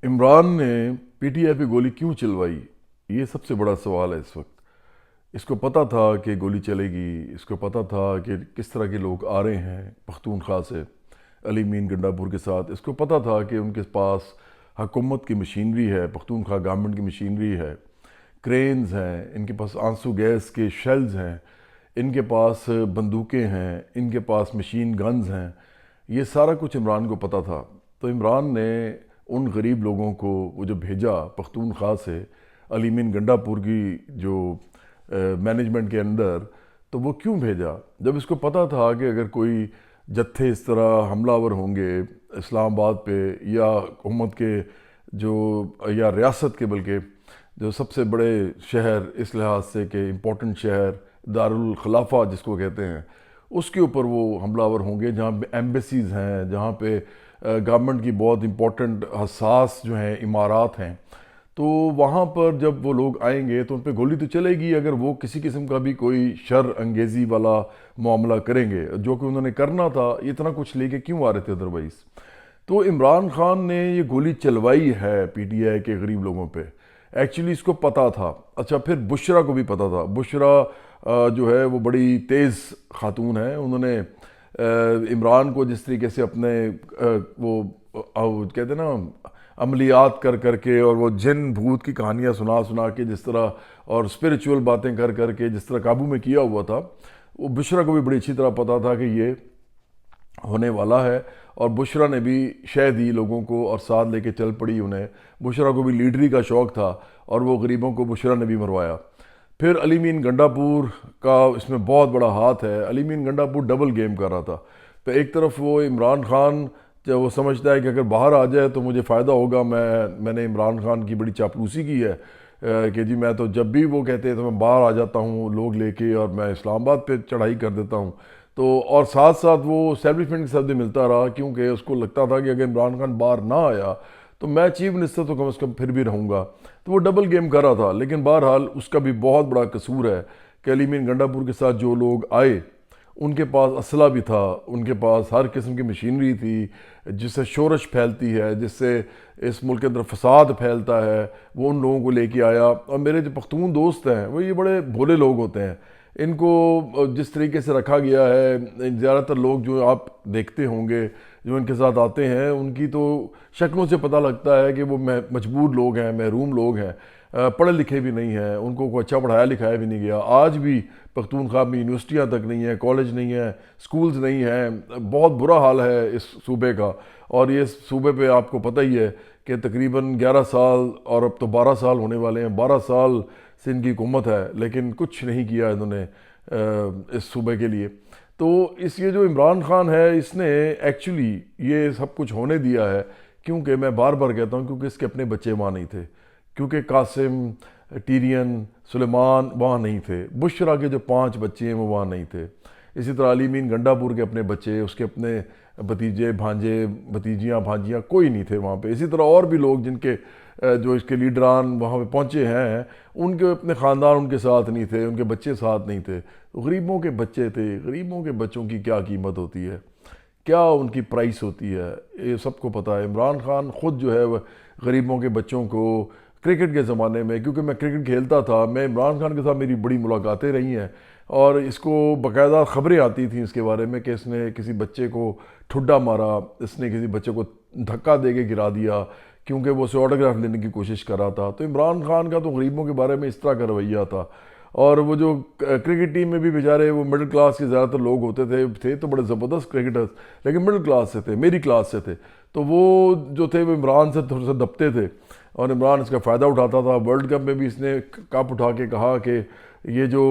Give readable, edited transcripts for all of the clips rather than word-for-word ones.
عمران نے P T I پہ گولی کیوں چلوائی؟ یہ سب سے بڑا سوال ہے اس وقت۔ اس کو پتہ تھا کہ گولی چلے گی، اس کو پتہ تھا کہ کس طرح کے لوگ آ رہے ہیں پختونخوا سے علی مین گنڈا پور کے ساتھ، اس کو پتہ تھا کہ ان کے پاس حکومت کی مشینری ہے، پختونخوا گورنمنٹ کی مشینری ہے، کرینز ہیں، ان کے پاس آنسو گیس کے شیلز ہیں، ان کے پاس بندوقیں ہیں، ان کے پاس مشین گنز ہیں۔ یہ سارا کچھ عمران کو پتہ تھا، تو عمران نے ان غریب لوگوں کو وہ جو بھیجا پختونخوا سے علی مین گنڈا پور کی جو مینجمنٹ کے اندر، تو وہ کیوں بھیجا؟ جب اس کو پتہ تھا کہ اگر کوئی جتھے اس طرح حملہ آور ہوں گے اسلام آباد پہ یا حکومت کے جو یا ریاست کے بلکہ جو سب سے بڑے شہر اس لحاظ سے کہ امپورٹنٹ شہر دارالخلافہ جس کو کہتے ہیں، اس کے اوپر وہ حملہ آور ہوں گے، جہاں پہ ایمبیسیز ہیں، جہاں پہ گورنمنٹ کی بہت امپورٹنٹ حساس جو ہیں عمارات ہیں، تو وہاں پر جب وہ لوگ آئیں گے تو ان پہ گولی تو چلے گی اگر وہ کسی قسم کا بھی کوئی شر انگیزی والا معاملہ کریں گے، جو کہ انہوں نے کرنا تھا۔ اتنا کچھ لے کے کیوں آ رہے تھے ادروائز؟ تو عمران خان نے یہ گولی چلوائی ہے پی ٹی آئی کے غریب لوگوں پہ، ایکچولی اس کو پتہ تھا۔ اچھا، پھر بشرا کو بھی پتہ تھا۔ بشرا جو ہے وہ بڑی تیز خاتون ہے، انہوں نے عمران کو جس طریقے سے اپنے وہ کہتے ہیں نا عملیات کر کر کے اور وہ جن بھوت کی کہانیاں سنا سنا کے جس طرح اور اسپریچول باتیں کر کر کے جس طرح قابو میں کیا ہوا تھا، وہ بشرا کو بھی بڑی اچھی طرح پتہ تھا کہ یہ ہونے والا ہے، اور بشرا نے بھی شے دی لوگوں کو اور ساتھ لے کے چل پڑی انہیں۔ بشرا کو بھی لیڈری کا شوق تھا اور وہ غریبوں کو بشرا نے بھی مروایا۔ پھر علی مین گنڈا پور کا اس میں بہت بڑا ہاتھ ہے۔ علی مین گنڈا پور ڈبل گیم کر رہا تھا، تو ایک طرف وہ عمران خان جب وہ سمجھتا ہے کہ اگر باہر آ جائے تو مجھے فائدہ ہوگا، میں نے عمران خان کی بڑی چاپلوسی کی ہے کہ جی میں تو جب بھی وہ کہتے ہیں تو میں باہر آ جاتا ہوں لوگ لے کے اور میں اسلام آباد پہ چڑھائی کر دیتا ہوں، تو اور ساتھ ساتھ وہ اسٹیبلشمنٹ کے ساتھ بھی ملتا رہا، کیونکہ اس کو لگتا تھا کہ اگر عمران خان باہر نہ آیا تو میں چیف منسٹر تو کم از کم پھر بھی رہوں گا، تو وہ ڈبل گیم کر رہا تھا۔ لیکن بہرحال اس کا بھی بہت بڑا قصور ہے کہ علی مین گنڈا پور کے ساتھ جو لوگ آئے ان کے پاس اسلحہ بھی تھا، ان کے پاس ہر قسم کی مشینری تھی جس سے شورش پھیلتی ہے، جس سے اس ملک کے اندر فساد پھیلتا ہے، وہ ان لوگوں کو لے کے آیا۔ اور میرے جو پختون دوست ہیں وہ یہ بڑے بھولے لوگ ہوتے ہیں، ان کو جس طریقے سے رکھا گیا ہے، زیادہ تر لوگ جو آپ دیکھتے ہوں گے جو ان کے ساتھ آتے ہیں ان کی تو شکلوں سے پتہ لگتا ہے کہ وہ مجبور لوگ ہیں، محروم لوگ ہیں، پڑھے لکھے بھی نہیں ہیں، ان کو کوئی اچھا پڑھایا لکھایا بھی نہیں گیا۔ آج بھی پختونخوا میں یونیورسٹیاں تک نہیں ہیں، کالج نہیں ہیں، سکولز نہیں ہیں، بہت برا حال ہے اس صوبے کا۔ اور یہ صوبے پہ آپ کو پتہ ہی ہے کہ تقریباً 11 سال اور اب تو 12 سال ہونے والے ہیں، 12 سال سے ان کی حکومت ہے لیکن کچھ نہیں کیا انہوں نے اس صوبے کے لیے۔ تو یہ جو عمران خان ہے اس نے ایکچولی یہ سب کچھ ہونے دیا ہے کیونکہ میں بار بار کہتا ہوں کیونکہ اس کے اپنے بچے وہاں نہیں تھے، کیونکہ قاسم، ٹیرین، سلیمان وہاں نہیں تھے، بشرا کے جو 5 بچے ہیں وہ وہاں نہیں تھے، اسی طرح علی مین گنڈا پور کے اپنے بچے، اس کے اپنے بھتیجے بھانجے بھتیجیاں بھانجیاں کوئی نہیں تھے وہاں پہ۔ اسی طرح اور بھی لوگ جن کے جو اس کے لیڈران وہاں پہ پہنچے ہیں ان کے اپنے خاندان ان کے ساتھ نہیں تھے، ان کے بچے ساتھ نہیں تھے، غریبوں کے بچے تھے۔ غریبوں کے بچوں کی کیا قیمت ہوتی ہے، کیا ان کی پرائس ہوتی ہے، یہ سب کو پتہ ہے۔ عمران خان خود جو ہے وہ غریبوں کے بچوں کو کرکٹ کے زمانے میں، کیونکہ میں کرکٹ کھیلتا تھا، میں عمران خان کے ساتھ میری بڑی ملاقاتیں رہی ہیں اور اس کو باقاعدہ خبریں آتی تھیں اس کے بارے میں کہ اس نے کسی بچے کو ٹھڈا مارا، اس نے کسی بچے کو دھکا دے کے گرا دیا کیونکہ وہ اسے آٹوگراف لینے کی کوشش کر رہا تھا۔ تو عمران خان کا تو غریبوں کے بارے میں اس طرح کا رویہ تھا، اور وہ جو کرکٹ ٹیم میں بھی بیچارے وہ مڈل کلاس کے زیادہ تر لوگ ہوتے تھے تو بڑے زبردست کرکٹرز لیکن مڈل کلاس سے تھے، میری کلاس سے تھے، تو وہ جو تھے وہ عمران سے تھوڑے سے دبتے تھے اور عمران اس کا فائدہ اٹھاتا تھا۔ ورلڈ کپ میں بھی اس نے کپ اٹھا کے کہا کہ یہ جو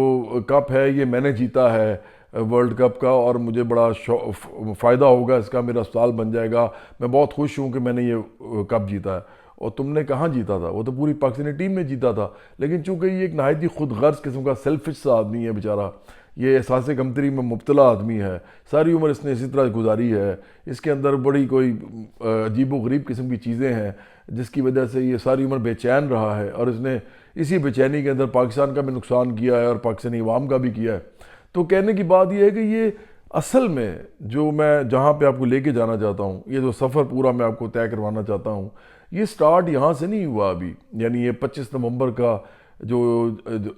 کپ ہے یہ میں نے جیتا ہے ورلڈ کپ کا اور مجھے بڑا فائدہ ہوگا اس کا، میرا اسپتال بن جائے گا، میں بہت خوش ہوں کہ میں نے یہ کپ جیتا ہے۔ اور تم نے کہاں جیتا تھا؟ وہ تو پوری پاکستانی ٹیم میں جیتا تھا، لیکن چونکہ یہ ایک نہایت ہی خود غرض قسم کا سیلفش سا آدمی ہے بیچارہ، یہ احساس کمتری میں مبتلا آدمی ہے، ساری عمر اس نے اسی طرح گزاری ہے، اس کے اندر بڑی کوئی عجیب و غریب قسم کی چیزیں ہیں جس کی وجہ سے یہ ساری عمر بے چین رہا ہے، اور اس نے اسی بے چینی کے اندر پاکستان کا بھی نقصان کیا ہے اور پاکستانی عوام کا بھی کیا ہے۔ تو کہنے کی بات یہ ہے کہ یہ اصل میں جو میں جہاں پہ آپ کو لے کے جانا چاہتا ہوں، یہ جو سفر پورا میں آپ کو طے کروانا چاہتا ہوں، یہ سٹارٹ یہاں سے نہیں ہوا ابھی، یعنی یہ 25 نومبر کا جو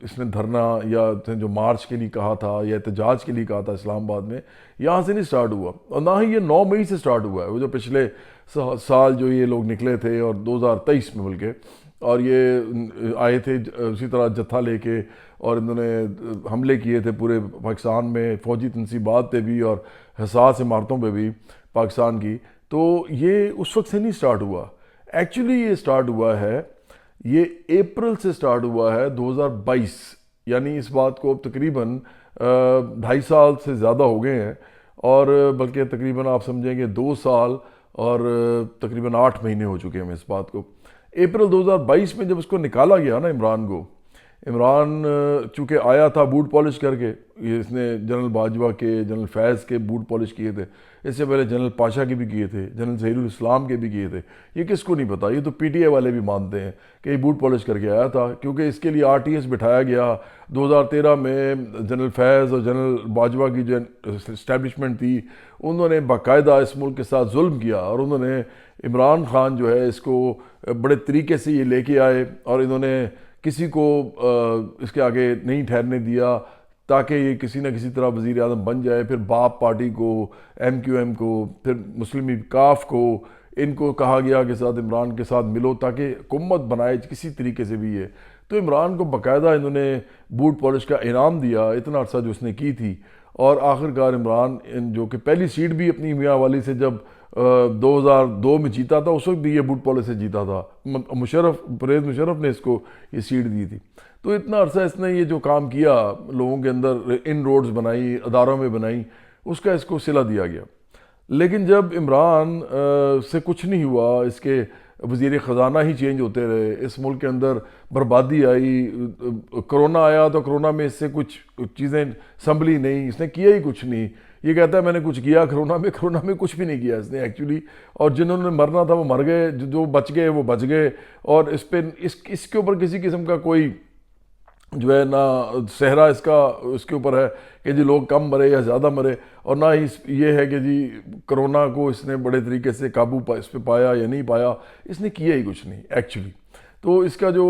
اس نے دھرنا یا جو مارچ کے لیے کہا تھا یا احتجاج کے لیے کہا تھا اسلام آباد میں، یہاں سے نہیں سٹارٹ ہوا، اور نہ ہی یہ 9 مئی سے سٹارٹ ہوا ہے، وہ جو پچھلے سال جو یہ لوگ نکلے تھے اور 2023 میں بلکہ، اور یہ آئے تھے اسی طرح جتھا لے کے، اور انہوں نے حملے کیے تھے پورے پاکستان میں، فوجی تنصیبات پہ بھی اور حساس عمارتوں پہ بھی پاکستان کی، تو یہ اس وقت سے نہیں سٹارٹ ہوا۔ ایکچولی یہ سٹارٹ ہوا ہے، یہ اپریل سے سٹارٹ ہوا ہے 2022، یعنی اس بات کو تقریباً 2.5 سال سے زیادہ ہو گئے ہیں، اور بلکہ تقریباً آپ سمجھیں کہ 2 سال اور تقریباً 8 مہینے ہو چکے ہیں اس بات کو۔ اپریل 2022 میں جب اس کو نکالا گیا نا عمران کو، عمران چونکہ آیا تھا بوٹ پالش کر کے، یہ اس نے جنرل باجوہ کے، جنرل فیض کے بوٹ پالش کیے تھے، اس سے پہلے جنرل پاشا کے بھی کیے تھے، جنرل ظہیر الاسلام کے بھی کیے تھے، یہ کس کو نہیں پتا، یہ تو پی ٹی اے والے بھی مانتے ہیں کہ یہ بوٹ پالش کر کے آیا تھا، کیونکہ اس کے لیے آر ٹی ایس بٹھایا گیا 2013 میں۔ جنرل فیض اور جنرل باجوہ کی جو اسٹیبلشمنٹ تھی، انہوں نے باقاعدہ اس ملک کے ساتھ ظلم کیا، اور انہوں نے عمران خان جو ہے اس کو بڑے طریقے سے یہ لے کے آئے، اور انہوں نے کسی کو اس کے آگے نہیں ٹھہرنے دیا تاکہ یہ کسی نہ کسی طرح وزیر اعظم بن جائے۔ پھر باپ پارٹی کو، ایم کیو ایم کو، پھر مسلم کاف کو، ان کو کہا گیا کہ ساتھ عمران کے ساتھ ملو تاکہ حکومت بنائے کسی طریقے سے بھی ہے۔ تو عمران کو باقاعدہ انہوں نے بوٹ پالش کا انعام دیا، اتنا عرصہ جو اس نے کی تھی، اور آخرکار عمران جو کہ پہلی سیٹ بھی اپنی میاں والی سے جب 2002 میں جیتا تھا، اس وقت بھی یہ بوٹ پالش سے جیتا تھا، پرویز مشرف نے اس کو یہ سیٹ دی تھی۔ تو اتنا عرصہ اس نے یہ جو کام کیا، لوگوں کے اندر ان روڈز بنائی، اداروں میں بنائی، اس کا اس کو صلہ دیا گیا۔ لیکن جب عمران سے کچھ نہیں ہوا، اس کے وزیر خزانہ ہی چینج ہوتے رہے، اس ملک کے اندر بربادی آئی، کرونا آیا تو کرونا میں اس سے کچھ چیزیں سنبھلی نہیں، اس نے کیا ہی کچھ نہیں۔ یہ کہتا ہے میں نے کچھ کیا کرونا میں کچھ بھی نہیں کیا اس نے ایکچولی، اور جنہوں نے مرنا تھا وہ مر گئے، جو بچ گئے وہ بچ گئے، اور اس پہ اس کے اوپر کسی قسم کا کوئی جو ہے نہ صحرا اس کے اوپر ہے کہ جی لوگ کم مرے یا زیادہ مرے، اور نہ ہی یہ ہے کہ جی کرونا کو اس نے بڑے طریقے سے قابو اس پہ پایا یا نہیں پایا، اس نے کیا ہی کچھ نہیں ایکچولی۔ تو اس کا جو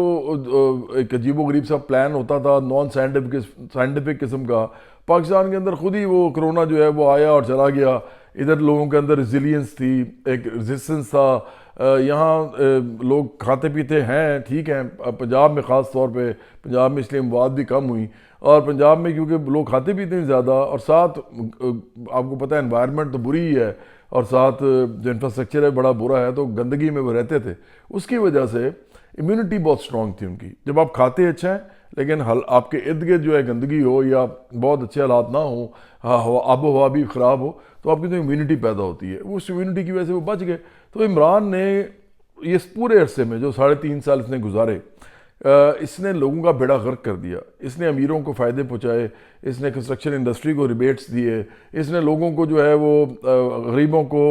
ایک عجیب و غریب سا پلان ہوتا تھا نان سائنٹیفک قسم کا، پاکستان کے اندر خود ہی وہ کرونا جو ہے وہ آیا اور چلا گیا، ادھر لوگوں کے اندر ریزیلینس تھی، ایک ریزسٹنس تھا، یہاں لوگ کھاتے پیتے ہیں ٹھیک ہیں، پنجاب میں خاص طور پہ، پنجاب میں اس لیے اموات بھی کم ہوئی، اور پنجاب میں کیونکہ لوگ کھاتے پیتے ہیں زیادہ، اور ساتھ آپ کو پتہ ہے انوائرمنٹ تو بری ہی ہے، اور ساتھ جو انفراسٹرکچر ہے بڑا برا ہے، تو گندگی میں وہ رہتے تھے، اس کی وجہ سے امیونٹی بہت سٹرونگ تھی ان کی۔ جب آپ کھاتے اچھا ہیں لیکن آپ کے ارد گرد جو ہے گندگی ہو یا بہت اچھے حالات نہ ہوں، آب و ہوا بھی خراب ہو، تو آپ کی تو امیونٹی پیدا ہوتی ہے، اس امیونٹی کی وجہ سے وہ بچ گئے۔ تو عمران نے اس پورے عرصے میں جو 3.5 سال اس نے گزارے، اس نے لوگوں کا بیڑا غرق کر دیا، اس نے امیروں کو فائدے پہنچائے، اس نے کنسٹرکشن انڈسٹری کو ریبیٹس دیے، اس نے لوگوں کو جو ہے وہ غریبوں کو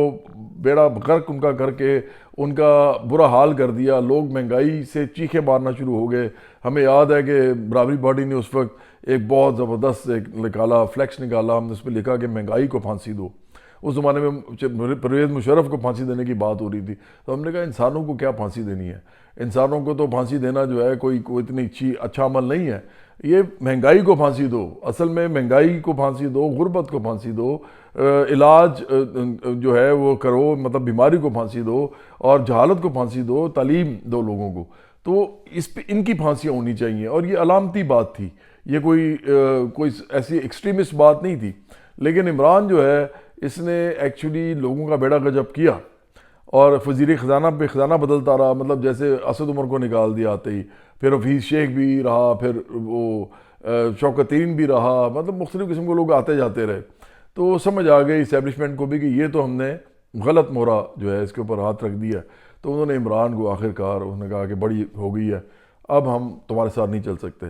بیڑا غرق ان کا کر کے ان کا برا حال کر دیا، لوگ مہنگائی سے چیخیں مارنا شروع ہو گئے۔ ہمیں یاد ہے کہ برابری پارٹی نے اس وقت ایک بہت زبردست فلیکس نکالا، ہم نے اس پہ لکھا کہ مہنگائی کو پھانسی دو۔ اس زمانے میں پرویز مشرف کو پھانسی دینے کی بات ہو رہی تھی، تو ہم نے کہا انسانوں کو کیا پھانسی دینی ہے، انسانوں کو تو پھانسی دینا جو ہے کوئی اتنی اچھا عمل نہیں ہے، یہ مہنگائی کو پھانسی دو، اصل میں مہنگائی کو پھانسی دو، غربت کو پھانسی دو، علاج جو ہے وہ کرو، مطلب بیماری کو پھانسی دو، اور جہالت کو پھانسی دو، تعلیم دو لوگوں کو، تو اس پہ ان کی پھانسیاں ہونی چاہیے، اور یہ علامتی بات تھی، یہ کوئی ایسی ایکسٹریمسٹ بات نہیں تھی۔ لیکن عمران جو ہے اس نے ایکچولی لوگوں کا بیڑا غرق کیا، اور وزیر خزانہ پہ خزانہ بدلتا رہا، مطلب جیسے اسد عمر کو نکال دیا آتے ہی، پھر حفیظ شیخ بھی رہا، پھر وہ شوکت ترین بھی رہا، مطلب مختلف قسم کے لوگ آتے جاتے رہے، تو سمجھ آ گئی اسٹیبلشمنٹ کو بھی کہ یہ تو ہم نے غلط مہرہ جو ہے اس کے اوپر ہاتھ رکھ دیا، تو انہوں نے عمران کو آخرکار انہوں نے کہا کہ بڑی ہو گئی ہے، اب ہم تمہارے ساتھ نہیں چل سکتے۔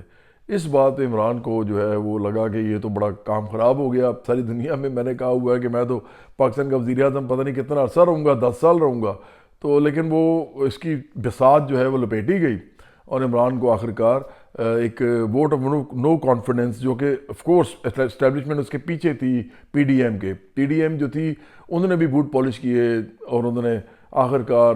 اس بات پہ عمران کو جو ہے وہ لگا کہ یہ تو بڑا کام خراب ہو گیا، ساری دنیا میں نے کہا ہوا ہے کہ میں تو پاکستان کا وزیر اعظم پتہ نہیں کتنا عرصہ رہوں گا، 10 سال رہوں گا، تو لیکن وہ اس کی بساط جو ہے وہ لپیٹی گئی، اور عمران کو آخرکار ایک ووٹ آف نو کانفیڈنس، جو کہ آف کورس اسٹیبلشمنٹ اس کے پیچھے تھی، پی ڈی ایم جو تھی، انہوں نے بھی بوٹ پالش کیے، اور انہوں نے آخر کار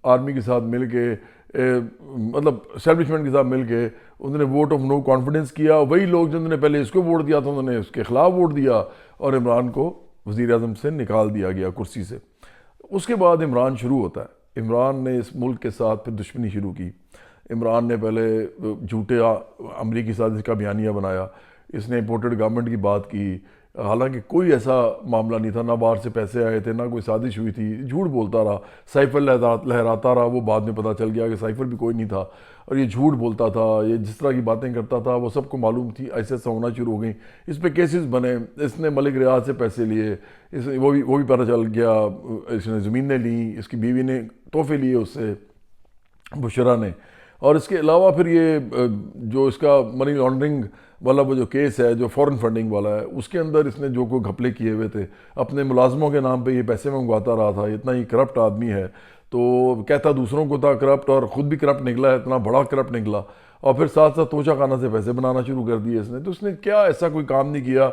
آرمی کے ساتھ مل کے مطلب اسٹیبلشمنٹ کے ساتھ مل کے انہوں نے ووٹ آف نو کانفیڈنس کیا. وہی لوگ جنہوں نے پہلے اس کو ووٹ دیا تھا انہوں نے اس کے خلاف ووٹ دیا اور عمران کو وزیر اعظم سے نکال دیا گیا کرسی سے. اس کے بعد عمران شروع ہوتا ہے. عمران نے اس ملک کے ساتھ پھر دشمنی شروع کی. عمران نے پہلے جھوٹے امریکی سازش کا بیانیہ بنایا. اس نے امپورٹڈ گورنمنٹ کی بات کی، حالانکہ کوئی ایسا معاملہ نہیں تھا، نہ باہر سے پیسے آئے تھے، نہ کوئی سازش ہوئی تھی. جھوٹ بولتا رہا، سائفر لہراتا رہا. وہ بعد میں پتہ چل گیا کہ سائفر بھی کوئی نہیں تھا اور یہ جھوٹ بولتا تھا. یہ جس طرح کی باتیں کرتا تھا وہ سب کو معلوم تھی. ایسے ایسا ہونا شروع ہو گئی. اس پہ کیسز بنے. اس نے ملک ریاض سے پیسے لیے، وہ بھی پتہ چل گیا. اس نے زمینیں لیں، اس کی بیوی نے تحفے لیے اس سے، بشرا نے. اور اس کے علاوہ پھر یہ جو اس کا منی لانڈرنگ والا وہ جو کیس ہے، جو فورن فنڈنگ والا ہے، اس کے اندر اس نے جو کوئی گھپلے کیے ہوئے تھے، اپنے ملازموں کے نام پہ یہ پیسے منگواتا رہا تھا. اتنا ہی کرپٹ آدمی ہے. تو کہتا دوسروں کو تھا کرپٹ اور خود بھی کرپٹ نکلا ہے، اتنا بڑا کرپٹ نکلا. اور پھر ساتھ ساتھ توشہ خانہ سے پیسے بنانا شروع کر دیے اس نے. تو اس نے کیا ایسا کوئی کام نہیں کیا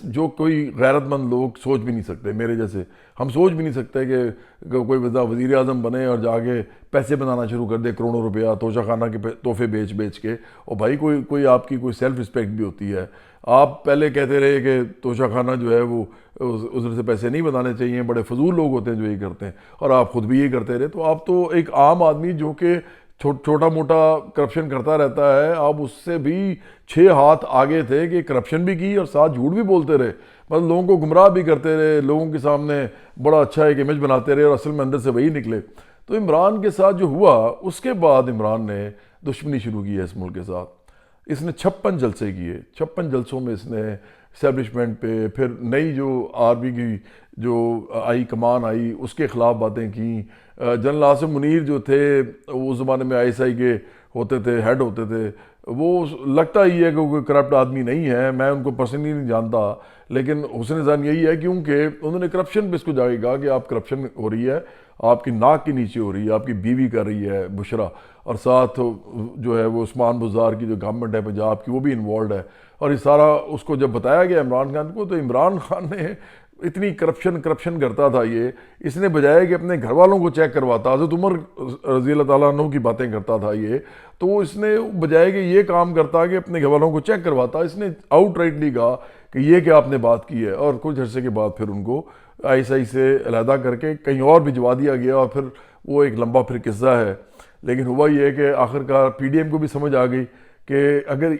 جو کوئی غیرت مند لوگ سوچ بھی نہیں سکتے. میرے جیسے ہم سوچ بھی نہیں سکتے کہ کوئی وزیر اعظم بنے اور جا کے پیسے بنانا شروع کر دے، کروڑوں روپیہ توشہ خانہ کے تحفے بیچ کے. اور بھائی کوئی آپ کی کوئی سیلف رسپیکٹ بھی ہوتی ہے. آپ پہلے کہتے رہے کہ توشہ خانہ جو ہے وہ ادھر سے پیسے نہیں بنانے چاہیے، بڑے فضول لوگ ہوتے ہیں جو یہ کرتے ہیں، اور آپ خود بھی یہ کرتے رہے. تو آپ تو ایک عام آدمی جو کہ چھوٹا موٹا کرپشن کرتا رہتا ہے، آپ اس سے بھی 6 ہاتھ آگے تھے کہ کرپشن بھی کی اور ساتھ جھوٹ بھی بولتے رہے. مطلب لوگوں کو گمراہ بھی کرتے رہے، لوگوں کے سامنے بڑا اچھا ایک امیج بناتے رہے اور اصل میں اندر سے وہی نکلے. تو عمران کے ساتھ جو ہوا، اس کے بعد عمران نے دشمنی شروع کی ہے اس ملک کے ساتھ. اس نے 56 جلسے کیے. 56 جلسوں میں اس نے اسٹیبلشمنٹ پہ، پھر نئی جو آرمی کی جو آئی کمان آئی اس کے خلاف باتیں کیں. جنرل آصف منیر جو تھے اس زمانے میں ISI کے ہوتے تھے، ہیڈ ہوتے تھے، وہ لگتا ہی ہے کہ کوئی کرپٹ آدمی نہیں ہے. میں ان کو پرسنلی نہیں جانتا، لیکن حسن ظن یہی ہے کیونکہ انہوں نے کرپشن پہ اس کو جا کے کہا کہ آپ کرپشن ہو رہی ہے، آپ کی ناک کے نیچے ہو رہی ہے، آپ کی بیوی کر رہی ہے بشرا، اور ساتھ جو ہے وہ عثمان بزار کی جو گورنمنٹ ہے پنجاب کی وہ بھی انوالوڈ ہے. اور یہ سارا اس کو جب بتایا گیا عمران خان کو، تو عمران خان نے اتنی کرپشن کرتا تھا یہ، اس نے بجائے کہ اپنے گھر والوں کو چیک کرواتا، حضرت عمر رضی اللہ تعالیٰ عنہ کی باتیں کرتا تھا یہ، تو اس نے بجائے کہ یہ کام کرتا کہ اپنے گھر والوں کو چیک کرواتا، اس نے آؤٹ رائٹلی کہا کہ یہ کہ آپ نے بات کی ہے. اور کچھ عرصے کے بعد پھر ان کو ISI سے علیحدہ کر کے کہیں اور بھجوا دیا گیا، اور پھر وہ ایک لمبا پھر قصہ ہے. لیکن ہوا یہ ہے کہ آخر کار PDM کو بھی سمجھ آ گئی کہ اگر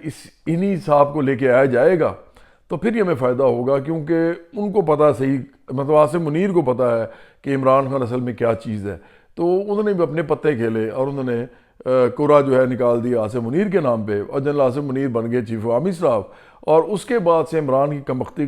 انہی صاحب کو لے کے آیا جائے گا تو پھر یہ ہمیں فائدہ ہوگا، کیونکہ ان کو پتہ صحیح، مطلب آصف منیر کو پتہ ہے کہ عمران خان اصل میں کیا چیز ہے. تو انہوں نے بھی اپنے پتے کھیلے اور انہوں نے کورا جو ہے نکال دیا آصف منیر کے نام پہ، اور جنرل آصف منیر بن گئے چیف آف آرمی اسٹاف. اور اس کے بعد سے عمران کی کمبختی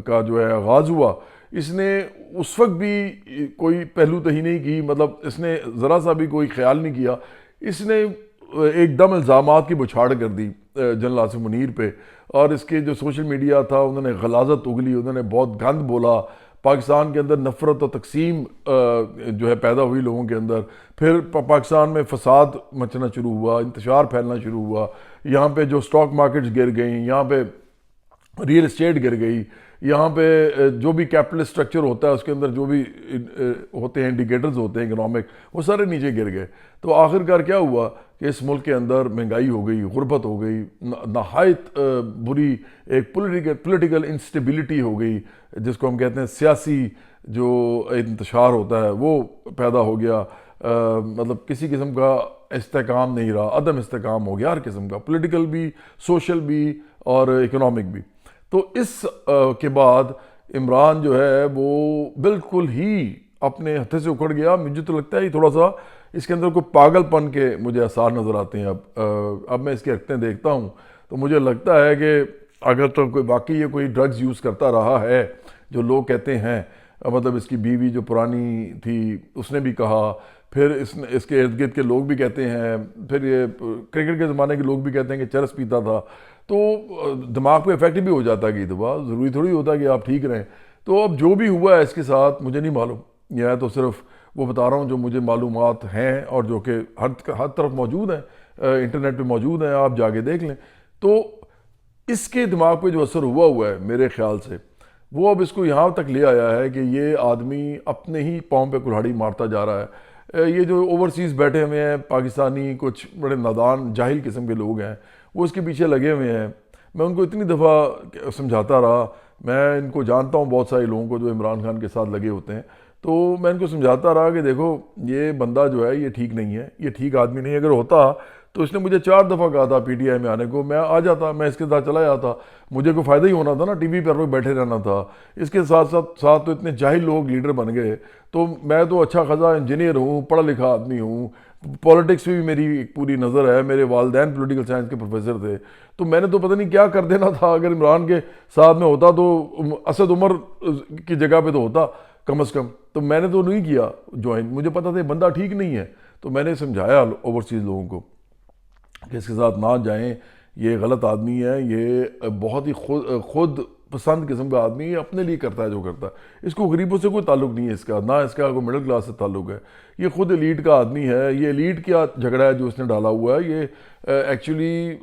کا جو ہے آغاز ہوا. اس نے اس وقت بھی کوئی پہلو تہی نہیں کی، مطلب اس نے ذرا سا بھی کوئی خیال نہیں کیا. اس نے ایک دم الزامات کی بچھاڑ کر دی جنرل آصف منیر پہ، اور اس کے جو سوشل میڈیا تھا انہوں نے غلاظت اگلی، انہوں نے بہت گند بولا. پاکستان کے اندر نفرت اور تقسیم جو ہے پیدا ہوئی لوگوں کے اندر. پھر پاکستان میں فساد مچنا شروع ہوا، انتشار پھیلنا شروع ہوا. یہاں پہ جو سٹاک مارکیٹس گر گئیں، یہاں پہ ریئل اسٹیٹ گر گئی، یہاں پہ جو بھی کیپٹل سٹرکچر ہوتا ہے اس کے اندر جو بھی ہوتے ہیں انڈیکیٹرز ہوتے ہیں اکنامک، وہ سارے نیچے گر گئے. تو آخر کار کیا ہوا کہ اس ملک کے اندر مہنگائی ہو گئی، غربت ہو گئی، نہایت بری ایک پولیٹیکل انسٹیبلٹی ہو گئی، جس کو ہم کہتے ہیں سیاسی جو انتشار ہوتا ہے وہ پیدا ہو گیا. مطلب کسی قسم کا استحکام نہیں رہا، عدم استحکام ہو گیا ہر قسم کا، پولیٹیکل بھی، سوشل بھی اور اکنامک بھی. تو اس کے بعد عمران جو ہے وہ بالکل ہی اپنے ہتھے سے اکھڑ گیا. مجھے تو لگتا ہے تھوڑا سا اس کے اندر کوئی پاگل پن کے مجھے آثار نظر آتے ہیں. اب میں اس کی حرکتیں دیکھتا ہوں تو مجھے لگتا ہے کہ اگر تو کوئی واقعی کوئی ڈرگز یوز کرتا رہا ہے جو لوگ کہتے ہیں، مطلب اس کی بیوی جو پرانی تھی اس نے بھی کہا، پھر اس کے ارد گرد کے لوگ بھی کہتے ہیں، پھر یہ کرکٹ کے زمانے کے لوگ بھی کہتے ہیں کہ چرس پیتا تھا. تو دماغ پہ افیکٹ بھی ہو جاتا ہے کہ دفعہ ضروری تھوڑی ہوتا ہے کہ آپ ٹھیک رہیں. تو اب جو بھی ہوا ہے اس کے ساتھ مجھے نہیں معلوم، یہ تو صرف وہ بتا رہا ہوں جو مجھے معلومات ہیں اور جو کہ ہر طرف موجود ہیں، انٹرنیٹ پہ موجود ہیں، آپ جا کے دیکھ لیں. تو اس کے دماغ پہ جو اثر ہوا ہے میرے خیال سے وہ اب اس کو یہاں تک لے آیا ہے کہ یہ آدمی اپنے ہی پاؤں پہ کلہاڑی مارتا جا رہا ہے۔ یہ جو اوورسیز بیٹھے ہوئے ہیں پاکستانی کچھ بڑے نادان جاہل قسم کے لوگ ہیں، وہ اس کے پیچھے لگے ہوئے ہیں۔ میں ان کو اتنی دفعہ سمجھاتا رہا، میں ان کو جانتا ہوں بہت سارے لوگوں کو جو عمران خان کے ساتھ لگے ہوتے ہیں، تو میں ان کو سمجھاتا رہا کہ دیکھو یہ بندہ جو ہے یہ ٹھیک نہیں ہے، یہ ٹھیک آدمی نہیں ہے۔ اگر ہوتا تو اس نے مجھے 4 دفعہ کہا تھا پی ٹی آئی میں آنے کو، میں آ جاتا، میں اس کے ساتھ چلا جاتا، مجھے کوئی فائدہ ہی ہونا تھا نا، ٹی وی پر بیٹھے رہنا تھا۔ اس کے ساتھ ساتھ تو اتنے جاہل لوگ لیڈر بن گئے، تو میں تو اچھا خاصا انجینئر ہوں، پڑھا لکھا آدمی ہوں، پولیٹکس میں بھی میری ایک پوری نظر ہے، میرے والدین پولیٹیکل سائنس کے پروفیسر تھے، تو میں نے تو پتہ نہیں کیا کر دینا تھا۔ اگر عمران کے ساتھ میں ہوتا تو اسد عمر کی جگہ پہ تو ہوتا کم از کم، تو میں نے تو نہیں کیا جوائن، مجھے پتہ تھا بندہ ٹھیک نہیں ہے، تو میں نے سمجھایا اوورسیز لوگوں کو کہ اس کے ساتھ نہ جائیں، یہ غلط آدمی ہے، یہ بہت ہی خود پسند قسم کا آدمی ہے، اپنے لیے کرتا ہے جو کرتا ہے، اس کو غریبوں سے کوئی تعلق نہیں ہے، اس کا نہ اس کا کوئی مڈل کلاس سے تعلق ہے، یہ خود ایلیٹ کا آدمی ہے۔ یہ ایلیٹ کیا جھگڑا ہے جو اس نے ڈالا ہوا ہے، یہ ایکچولی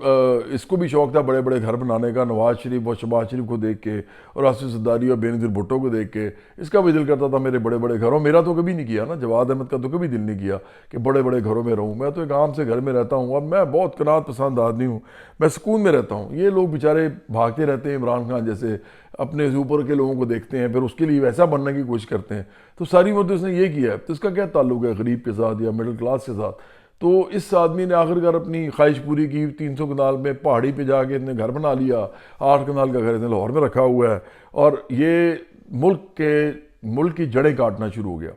اس کو بھی شوق تھا بڑے بڑے گھر بنانے کا، نواز شریف اور شہباز شریف کو دیکھ کے اور آصف زرداری اور بینظیر بھٹو کو دیکھ کے اس کا بھی دل کرتا تھا میرے بڑے بڑے گھروں، میرا تو کبھی نہیں کیا نا، جواد احمد کا تو کبھی دل نہیں کیا کہ بڑے بڑے گھروں میں رہوں، میں تو ایک عام سے گھر میں رہتا ہوں، اب میں بہت قناعت پسند آدمی ہوں، میں سکون میں رہتا ہوں۔ یہ لوگ بیچارے بھاگتے رہتے ہیں عمران خان جیسے، اپنے اوپر کے لوگوں کو دیکھتے ہیں، پھر اس کے لیے ویسا بننے کی کوشش کرتے ہیں، تو ساری مدت اس نے یہ کیا ہے، تو اس کا کیا تعلق ہے غریب کے ساتھ یا مڈل کلاس کے ساتھ؟ تو اس آدمی نے آخرکار اپنی خواہش پوری کی، 300 کنال میں پہاڑی پہ جا کے اتنے گھر بنا لیا، 8 کنال کا گھر اتنے لاہور میں رکھا ہوا ہے، اور یہ ملک کی جڑیں کاٹنا شروع ہو گیا۔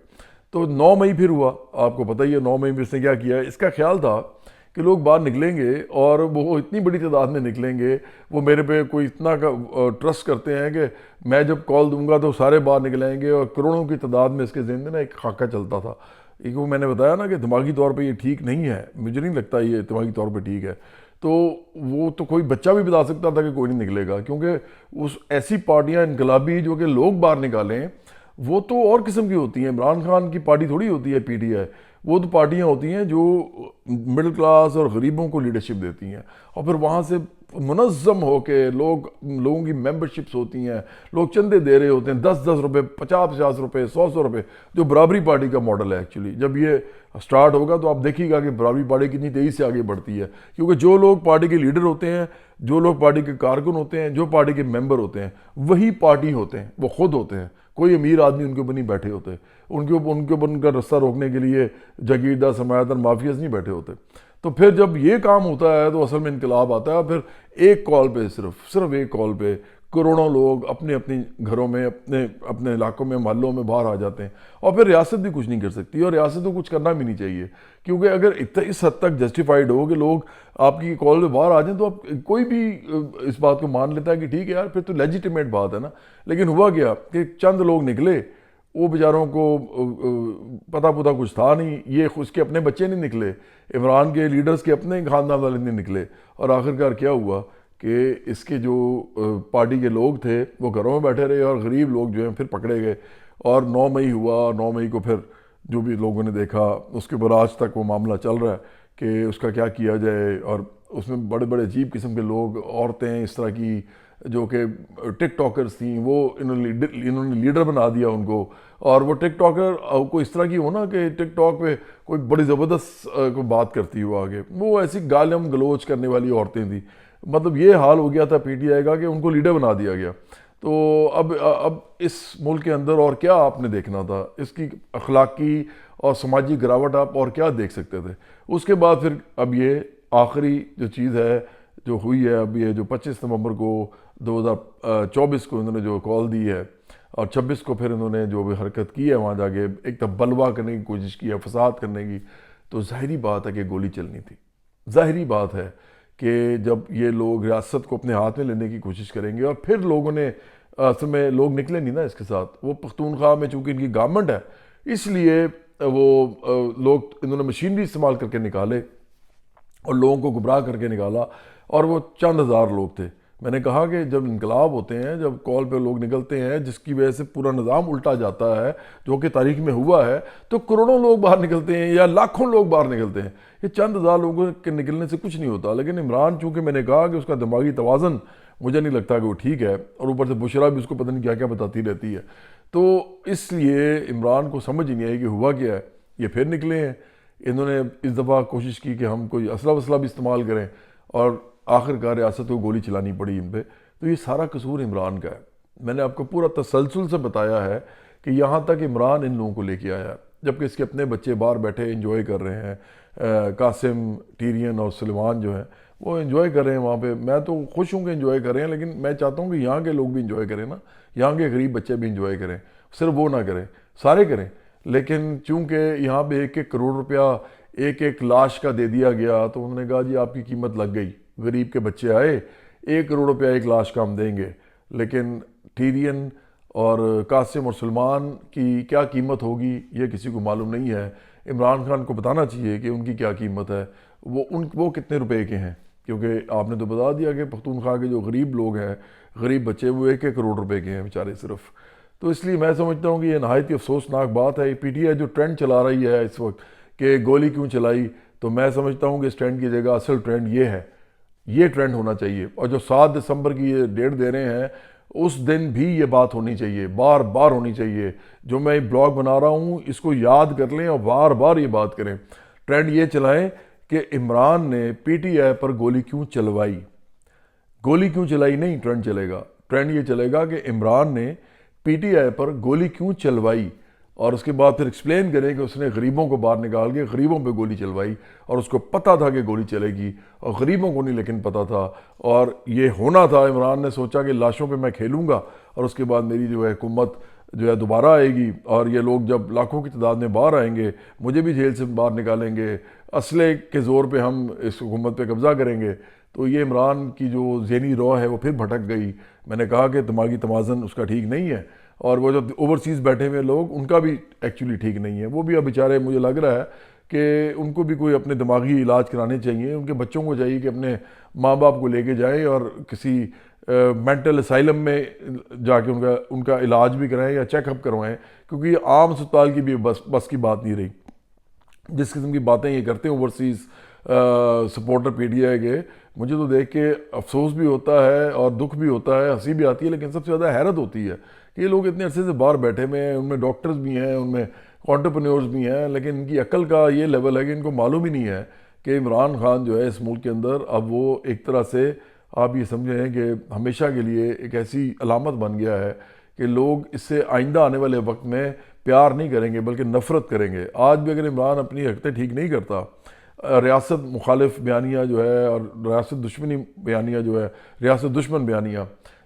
تو 9 مئی پھر ہوا، آپ کو پتہ ہی ہے 9 مئی میں اس نے کیا کیا ہے۔ اس کا خیال تھا کہ لوگ باہر نکلیں گے اور وہ اتنی بڑی تعداد میں نکلیں گے، وہ میرے پہ کوئی اتنا ٹرسٹ کرتے ہیں کہ میں جب کال دوں گا تو سارے باہر نکلیں گے، اور کروڑوں کی تعداد میں اس کے ذہن میں نا ایک خاکہ چلتا تھا۔ ایک وہ میں نے بتایا نا کہ دماغی طور پہ یہ ٹھیک نہیں ہے، مجھے نہیں لگتا یہ دماغی طور پہ ٹھیک ہے، تو وہ تو کوئی بچہ بھی بتا سکتا تھا کہ کوئی نہیں نکلے گا، کیونکہ اس ایسی پارٹیاں انقلابی جو کہ لوگ باہر نکالیں وہ تو اور قسم کی ہوتی ہیں۔ عمران خان کی پارٹی تھوڑی ہوتی ہے پی ٹی آئی، وہ تو پارٹیاں ہوتی ہیں جو مڈل کلاس اور غریبوں کو لیڈرشپ دیتی ہیں، اور پھر وہاں سے منظم ہو کے لوگوں کی ممبرشپس ہوتی ہیں، لوگ چندے دے رہے ہوتے ہیں، 10 روپے، 50 روپے، 100 روپے، جو برابری پارٹی کا ماڈل ہے ایکچولی۔ جب یہ سٹارٹ ہوگا تو آپ دیکھیے گا کہ برابری پارٹی کتنی تیزی سے آگے بڑھتی ہے، کیونکہ جو لوگ پارٹی کے لیڈر ہوتے ہیں، جو لوگ پارٹی کے کارکن ہوتے ہیں، جو پارٹی کے ممبر ہوتے ہیں، وہی پارٹی ہوتے ہیں، وہ خود ہوتے ہیں، کوئی امیر آدمی ان کے اوپر نہیں بیٹھے ہوتے، ان کے اوپر ان کا رستہ روکنے کے لیے جاگیردار سرمایہ دار مافیاز نہیں بیٹھے ہوتے۔ تو پھر جب یہ کام ہوتا ہے تو اصل میں انقلاب آتا ہے، اور پھر ایک کال پہ صرف ایک کال پہ کروڑوں لوگ اپنے گھروں میں، اپنے علاقوں میں، محلوں میں باہر آ جاتے ہیں، اور پھر ریاست بھی کچھ نہیں کر سکتی، اور ریاست کو کچھ کرنا بھی نہیں چاہیے، کیونکہ اگر اس حد تک جسٹیفائیڈ ہو کہ لوگ آپ کی کال پہ باہر آ جائیں تو کوئی بھی اس بات کو مان لیتا ہے کہ ٹھیک ہے یار، پھر تو لیجیٹیمیٹ بات ہے نا۔ لیکن ہوا کیا کہ چند لوگ نکلے، وہ بیچاروں کو پتہ کچھ تھا نہیں، یہ اس کے اپنے بچے نہیں نکلے، عمران کے لیڈرز کے اپنے خاندان والے نہیں نکلے، اور آخرکار کیا ہوا کہ اس کے جو پارٹی کے لوگ تھے وہ گھروں میں بیٹھے رہے، اور غریب لوگ جو ہیں پھر پکڑے گئے، اور 9 مئی ہوا، 9 مئی کو پھر جو بھی لوگوں نے دیکھا اس کے بعد آج تک وہ معاملہ چل رہا ہے کہ اس کا کیا کیا جائے، اور اس میں بڑے بڑے عجیب قسم کے لوگ، عورتیں اس طرح کی جو کہ ٹک ٹاکرز تھیں، وہ انہوں نے لیڈر بنا دیا ان کو، اور وہ ٹک ٹاکر کوئی اس طرح کی ہو نا کہ ٹک ٹاک پہ کوئی بڑی زبردست کوئی بات کرتی ہو آگے، وہ ایسی گالم گلوچ کرنے والی عورتیں تھیں، مطلب یہ حال ہو گیا تھا پی ٹی آئی کا کہ ان کو لیڈر بنا دیا گیا۔ تو اب اس ملک کے اندر اور کیا آپ نے دیکھنا تھا، اس کی اخلاقی اور سماجی گراوٹ آپ اور کیا دیکھ سکتے تھے۔ اس کے بعد پھر اب یہ آخری جو چیز ہے جو ہوئی ہے، اب یہ جو 25 نومبر کو 2024 کو انہوں نے جو کال دی ہے، اور 26 کو پھر انہوں نے جو بھی حرکت کی ہے وہاں جا کے ایک طرف بلوا کرنے کی کوشش کی ہے، فساد کرنے کی، تو ظاہری بات ہے کہ گولی چلنی تھی۔ ظاہری بات ہے کہ جب یہ لوگ ریاست کو اپنے ہاتھ میں لینے کی کوشش کریں گے، اور پھر لوگوں نے اصل میں لوگ نکلے نہیں نا اس کے ساتھ، وہ پختونخوا میں چونکہ ان کی گورنمنٹ ہے اس لیے وہ لوگ انہوں نے مشینری استعمال کر کے نکالے اور لوگوں کو گمراہ کر کے نکالا، اور وہ چند ہزار لوگ تھے، میں نے کہا کہ جب انقلاب ہوتے ہیں، جب کال پہ لوگ نکلتے ہیں جس کی وجہ سے پورا نظام الٹا جاتا ہے، جو کہ تاریخ میں ہوا ہے، تو کروڑوں لوگ باہر نکلتے ہیں یا لاکھوں لوگ باہر نکلتے ہیں، یہ چند ہزار لوگوں کے نکلنے سے کچھ نہیں ہوتا۔ لیکن عمران، چونکہ میں نے کہا کہ اس کا دماغی توازن مجھے نہیں لگتا کہ وہ ٹھیک ہے، اور اوپر سے بشرا بھی اس کو پتہ نہیں کیا کیا بتاتی رہتی ہے، تو اس لیے عمران کو سمجھ ہی نہیں آئی کہ ہوا کیا ہے۔ یہ پھر نکلے ہیں، انہوں نے اس دفعہ کوشش کی کہ ہم کوئی اسلحہ وسلح بھی استعمال کریں، اور آخر کار ریاست کو گولی چلانی پڑی ان پہ۔ تو یہ سارا قصور عمران کا ہے۔ میں نے آپ کو پورا تسلسل سے بتایا ہے کہ یہاں تک عمران ان لوگوں کو لے کے آیا، جبکہ اس کے اپنے بچے باہر بیٹھے انجوائے کر رہے ہیں۔ قاسم، ٹیرین اور سلیمان جو ہیں وہ انجوائے کر رہے ہیں وہاں پہ۔ میں تو خوش ہوں کہ انجوائے کر رہے ہیں، لیکن میں چاہتا ہوں کہ یہاں کے لوگ بھی انجوائے کریں نا، یہاں کے غریب بچے بھی انجوائے کریں، صرف وہ نہ کریں، سارے کریں۔ لیکن چونکہ یہاں پہ 1-1 کروڑ روپیہ ایک لاش کا دے دیا گیا، تو انہوں نے کہا جی آپ کی قیمت لگ گئی، غریب کے بچے آئے، 1 کروڑ روپیہ ایک لاش کا ہم دیں گے، لیکن ٹیرین اور قاسم اور سلمان کی کیا قیمت ہوگی یہ کسی کو معلوم نہیں ہے۔ عمران خان کو بتانا چاہیے کہ ان کی کیا قیمت ہے، وہ کتنے روپے کے ہیں، کیونکہ آپ نے تو بتا دیا کہ پختونخوا کے جو غریب لوگ ہیں، غریب بچے، وہ 1-1 کروڑ روپے کے ہیں بیچارے صرف۔ تو اس لیے میں سمجھتا ہوں کہ یہ نہایت ہی افسوسناک بات ہے۔ پی ٹی آئی جو ٹرینڈ چلا رہی ہے اس وقت کہ گولی کیوں چلائی، تو میں سمجھتا ہوں کہ اس ٹرینڈ کی جگہ اصل ٹرینڈ یہ ہے، یہ ٹرینڈ ہونا چاہیے۔ اور جو 7 دسمبر کی یہ ڈیٹ دے رہے ہیں، اس دن بھی یہ بات ہونی چاہیے، بار بار ہونی چاہیے۔ جو میں بلاگ بنا رہا ہوں اس کو یاد کر لیں اور بار بار یہ بات کریں، ٹرینڈ یہ چلائیں کہ عمران نے پی ٹی آئی پر گولی کیوں چلوائی، گولی کیوں چلائی نہیں ٹرینڈ چلے گا۔ ٹرینڈ یہ چلے گا کہ عمران نے پی ٹی آئی پر گولی کیوں چلوائی، اور اس کے بعد پھر ایکسپلین کریں کہ اس نے غریبوں کو باہر نکال کے غریبوں پہ گولی چلوائی، اور اس کو پتہ تھا کہ گولی چلے گی، اور غریبوں کو نہیں لیکن پتہ تھا، اور یہ ہونا تھا۔ عمران نے سوچا کہ لاشوں پہ میں کھیلوں گا، اور اس کے بعد میری جو ہے حکومت جو ہے دوبارہ آئے گی، اور یہ لوگ جب لاکھوں کی تعداد میں باہر آئیں گے، مجھے بھی جیل سے باہر نکالیں گے، اسلحے کے زور پہ ہم اس حکومت پہ قبضہ کریں گے۔ تو یہ عمران کی جو ذہنی روح ہے وہ پھر بھٹک گئی۔ میں نے کہا کہ دماغی توازن اس کا ٹھیک نہیں ہے، اور وہ جو اوورسیز بیٹھے ہوئے لوگ ان کا بھی ایکچولی ٹھیک نہیں ہے، وہ بھی اب بیچارے، مجھے لگ رہا ہے کہ ان کو بھی کوئی اپنے دماغی علاج کرانے چاہیے۔ ان کے بچوں کو چاہیے کہ اپنے ماں باپ کو لے کے جائیں اور کسی مینٹل اسائلم میں جا کے ان کا علاج بھی کرائیں یا چیک اپ کروائیں، کیونکہ یہ عام اسپتال کی بھی بس کی بات نہیں رہی۔ جس قسم کی باتیں یہ کرتے ہیں overseas supporter P T I کے، مجھے تو دیکھ کے افسوس بھی ہوتا ہے اور دکھ بھی ہوتا ہے، ہنسی بھی آتی ہے، لیکن سب سے زیادہ حیرت ہوتی ہے کہ یہ لوگ اتنے عرصے سے باہر بیٹھے ہوئے ہیں، ان میں ڈاکٹرز بھی ہیں، ان میں انٹرپرینیورز بھی ہیں، لیکن ان کی عقل کا یہ لیول ہے کہ ان کو معلوم ہی نہیں ہے کہ عمران خان جو ہے اس ملک کے اندر اب وہ ایک طرح سے آپ یہ سمجھیں کہ ہمیشہ کے لیے ایک ایسی علامت بن گیا ہے کہ لوگ اس سے آئندہ آنے والے وقت میں پیار نہیں کریں گے بلکہ نفرت کریں گے۔ آج بھی اگر عمران اپنی حرکتیں ٹھیک نہیں کرتا، ریاست مخالف بیانیہ جو ہے اور ریاست دشمنی بیانیہ جو ہے، ریاست دشمن بیانیہ،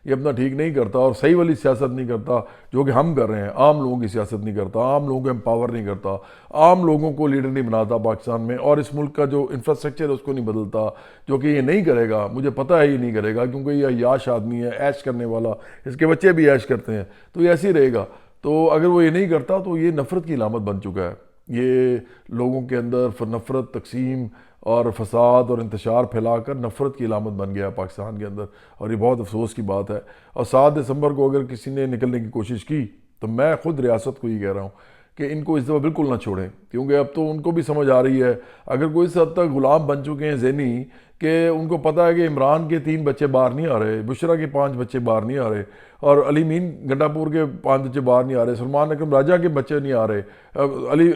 یہ اپنا ٹھیک نہیں کرتا اور صحیح والی سیاست نہیں کرتا جو کہ ہم کر رہے ہیں، عام لوگوں کی سیاست نہیں کرتا، عام لوگوں کو امپاور نہیں کرتا، عام لوگوں کو لیڈر نہیں بناتا پاکستان میں، اور اس ملک کا جو انفراسٹرکچر ہے اس کو نہیں بدلتا، جو کہ یہ نہیں کرے گا، مجھے پتہ ہے یہ نہیں کرے گا، کیونکہ یہ عیاش آدمی ہے، عیش کرنے والا، اس کے بچے بھی عیش کرتے ہیں، تو یہ ایسے ہی رہے گا۔ تو اگر وہ یہ نہیں کرتا تو یہ نفرت کی علامت بن چکا ہے، یہ لوگوں کے اندر نفرت، تقسیم اور فساد اور انتشار پھیلا کر نفرت کی علامت بن گیا ہے پاکستان کے اندر، اور یہ بہت افسوس کی بات ہے۔ اور 7 دسمبر کو اگر کسی نے نکلنے کی کوشش کی تو میں خود ریاست کو یہ کہہ رہا ہوں کہ ان کو اس دفعہ بالکل نہ چھوڑیں، کیونکہ اب تو ان کو بھی سمجھ آ رہی ہے، اگر کوئی اس حد تک غلام بن چکے ہیں ذہنی کہ ان کو پتہ ہے کہ عمران کے 3 بچے باہر نہیں آ رہے، بشرا کے 5 بچے باہر نہیں آ رہے، اور علی مین گنڈا پور کے 5 بچے باہر نہیں آ رہے، سلمان اکرم راجہ کے بچے نہیں آ رہے،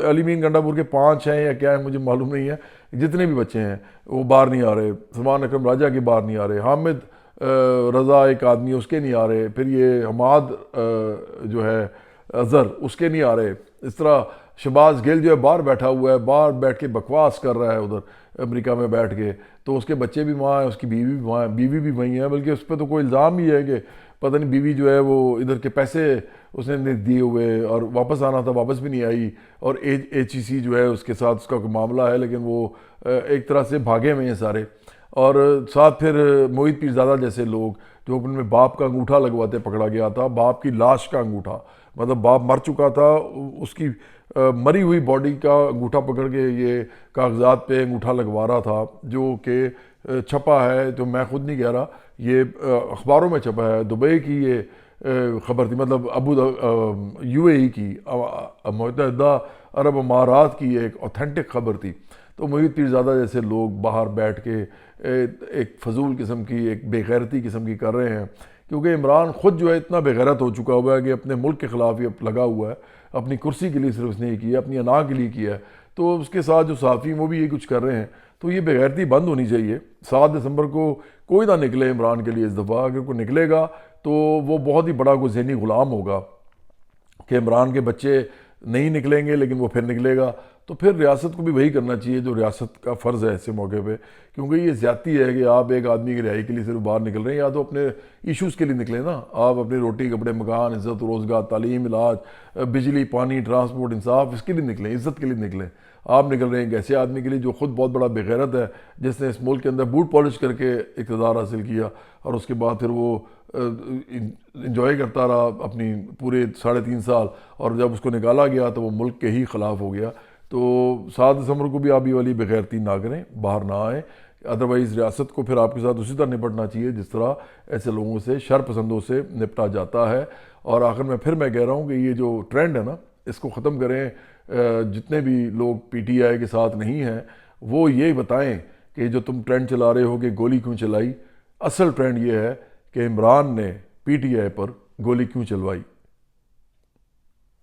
علی مین گنڈا پور کے 5 ہیں یا کیا ہے مجھے معلوم نہیں ہے، جتنے بھی بچے ہیں وہ باہر نہیں آ رہے، سلمان اکرم راجہ کے باہر نہیں آ رہے، حامد رضا ایک آدمی اس کے نہیں آ رہے، پھر یہ حماد جو ہے اظہر اس کے نہیں آ رہے، اس طرح شہباز گل جو ہے باہر بیٹھا ہوا ہے، باہر بیٹھ کے بکواس کر رہا ہے ادھر امریکہ میں بیٹھ کے، تو اس کے بچے بھی وہاں ہیں، اس کی بیوی بھی وہاں ہے، بیوی بھی وہیں ہے، بلکہ اس پہ تو کوئی الزام ہی ہے کہ پتہ نہیں بیوی جو ہے وہ ادھر کے پیسے اس نے دیے ہوئے اور واپس آنا تھا واپس بھی نہیں آئی، اور ایچ ای سی جو ہے اس کے ساتھ اس کا کوئی معاملہ ہے، لیکن وہ ایک طرح سے بھاگے ہوئے ہیں سارے، اور ساتھ پھر موہت پیرزادہ جیسے لوگ جو ان میں باپ کا انگوٹھا لگواتے پکڑا گیا تھا، باپ کی لاش کا انگوٹھا، مطلب باپ مر چکا تھا، اس کی مری ہوئی باڈی کا انگوٹھا پکڑ کے یہ کاغذات پہ انگوٹھا لگوا رہا تھا، جو کہ چھپا ہے، جو میں خود نہیں کہہ رہا، یہ اخباروں میں چھپا ہے، دبئی کی یہ خبر تھی، مطلب یو اے ای کی، متحدہ عرب امارات کی ایک اوتھینٹک خبر تھی۔ تو محیط پیرزادہ جیسے لوگ باہر بیٹھ کے ایک فضول قسم کی، ایک بے غیرتی قسم کی کر رہے ہیں، کیونکہ عمران خود جو ہے اتنا بے غیرت ہو چکا ہوا ہے کہ اپنے ملک کے خلاف یہ لگا ہوا ہے، اپنی کرسی کے لیے صرف اس نے یہ کیا، اپنی انا کے لیے کیا ہے۔ تو اس کے ساتھ جو صحافی وہ بھی یہ کچھ کر رہے ہیں، تو یہ بے غیرتی بند ہونی چاہیے۔ 7 دسمبر کو کوئی نہ نکلے عمران کے لیے اس دفعہ، اگر کوئی نکلے گا تو وہ بہت ہی بڑا کوئی ذہنی غلام ہوگا کہ عمران کے بچے نہیں نکلیں گے لیکن وہ پھر نکلے گا۔ تو پھر ریاست کو بھی وہی کرنا چاہیے جو ریاست کا فرض ہے ایسے موقع پہ، کیونکہ یہ زیادتی ہے کہ آپ ایک آدمی کی رہائی کے لیے صرف باہر نکل رہے ہیں، یا تو اپنے ایشوز کے لیے نکلیں نا، آپ اپنی روٹی کپڑے مکان عزت روزگار تعلیم علاج بجلی پانی ٹرانسپورٹ انصاف اس کے لیے نکلیں، عزت کے لیے نکلیں۔ آپ نکل رہے ہیں ایک ایسے آدمی کے لیے جو خود بہت بڑا بے غیرت ہے، جس نے اس ملک کے اندر بوٹ پالش کر کے اقتدار حاصل کیا، اور اس کے بعد پھر وہ انجوائے کرتا رہا اپنی پورے 3.5 سال، اور جب اس کو نکالا گیا تو وہ ملک کے ہی خلاف ہو گیا۔ تو 7 دسمبر کو بھی آپ یہ والی بے غیرتی نہ کریں، باہر نہ آئیں، ادروائز ریاست کو پھر آپ کے ساتھ اسی طرح نپٹنا چاہیے جس طرح ایسے لوگوں سے، شر پسندوں سے نپٹا جاتا ہے۔ اور آخر میں پھر میں کہہ رہا ہوں کہ یہ جو ٹرینڈ ہے نا، اس کو ختم کریں۔ جتنے بھی لوگ پی ٹی آئی کے ساتھ نہیں ہیں وہ یہ بتائیں کہ جو تم ٹرینڈ چلا رہے ہو کہ گولی کیوں چلائی، اصل ٹرینڈ یہ ہے کہ عمران نے پی ٹی آئی پر گولی کیوں چلوائی۔